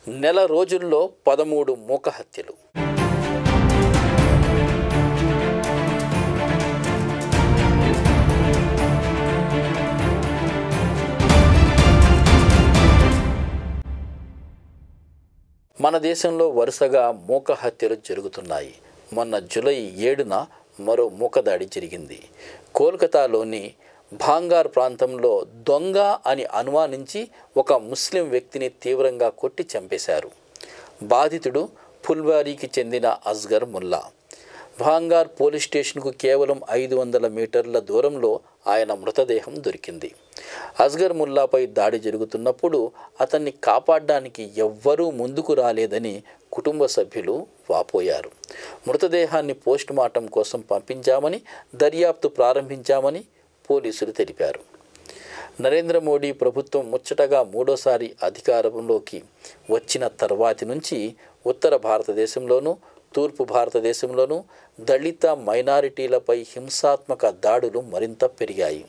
నెల రోజుల్లో 13 మూక హత్యలు. మన దేశంలో వరుసగా మూక హత్యలు జరుగుతున్నాయి. మొన్న జూలై 7న మరో మూకదాడి జరిగింది. కోల్కతాలోని భాంగార్ ప్రాంతంలో దొంగ అని అనుమానించి ఒక ముస్లిం వ్యక్తిని తీవ్రంగా కొట్టి చంపేశారు. బాధితుడు ఫుల్వారీకి చెందిన అస్గర్ ముల్లా. భాంగార్ పోలీస్ స్టేషన్కు కేవలం 500 మీటర్ల దూరంలో ఆయన మృతదేహం దొరికింది. అస్గర్ ముల్లాపై దాడి జరుగుతున్నప్పుడు అతన్ని కాపాడడానికి ఎవ్వరూ ముందుకు రాలేదని కుటుంబ సభ్యులు వాపోయారు. మృతదేహాన్ని పోస్టుమార్టం కోసం పంపించామని, దర్యాప్తు ప్రారంభించామని పోలీసులు తెలిపారు. నరేంద్ర మోడీ ప్రభుత్వం ముచ్చటగా మూడోసారి అధికారంలోకి వచ్చిన తర్వాతి నుంచి ఉత్తర భారతదేశంలోనూ, తూర్పు భారతదేశంలోనూ దళిత మైనారిటీలపై హింసాత్మక దాడులు మరింత పెరిగాయి.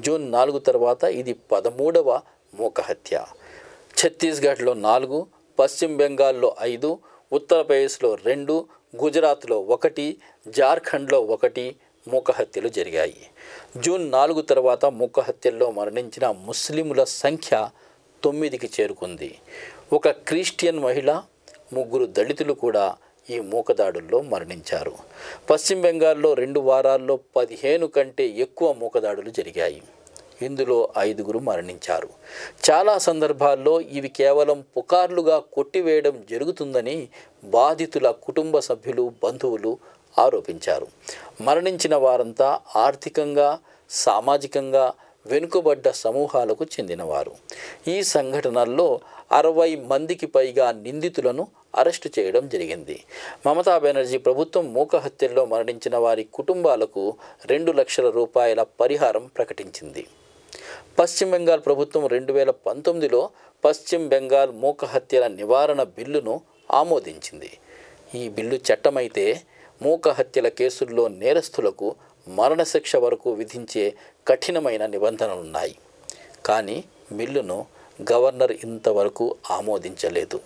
జూన్ 4 తర్వాత ఇది 13వ మూక హత్య. ఛత్తీస్గఢ్లో 4, పశ్చిమ బెంగాల్లో 5, ఉత్తరప్రదేశ్లో 2, గుజరాత్లో 1, జార్ఖండ్లో 1 మూక హత్యలు జరిగాయి. జూన్ 4 తర్వాత మూక హత్యల్లో మరణించిన ముస్లింల సంఖ్య 9కి చేరుకుంది. ఒక క్రిస్టియన్ మహిళ, 3 దళితులు కూడా ఈ మూకదాడుల్లో మరణించారు. పశ్చిమ బెంగాల్లో 2 వారాల్లో 15 కంటే ఎక్కువ మూకదాడులు జరిగాయి. ఇందులో 5 మరణించారు. చాలా సందర్భాల్లో ఇవి కేవలం పుకార్లుగా కొట్టివేయడం జరుగుతుందని బాధితుల కుటుంబ సభ్యులు, బంధువులు ఆరోపించారు. మరణించిన వారంతా ఆర్థికంగా, సామాజికంగా వెనుకబడ్డ సమూహాలకు చెందినవారు. ఈ సంఘటనల్లో 60 మందికి పైగా నిందితులను అరెస్టు చేయడం జరిగింది. మమతా బెనర్జీ ప్రభుత్వం మూక హత్యల్లో మరణించిన వారి కుటుంబాలకు 2 లక్షల రూపాయల పరిహారం ప్రకటించింది. పశ్చిమ బెంగాల్ ప్రభుత్వం 2019లో పశ్చిమ బెంగాల్ మూక హత్యల నివారణ బిల్లును ఆమోదించింది. ఈ బిల్లు చట్టమైతే మూక హత్యల కేసుల్లో నేరస్తులకు మరణశిక్ష వరకు విధించే కఠినమైన నిబంధనలున్నాయి. కానీ బిల్లును గవర్నర్ ఇంతవరకు ఆమోదించలేదు.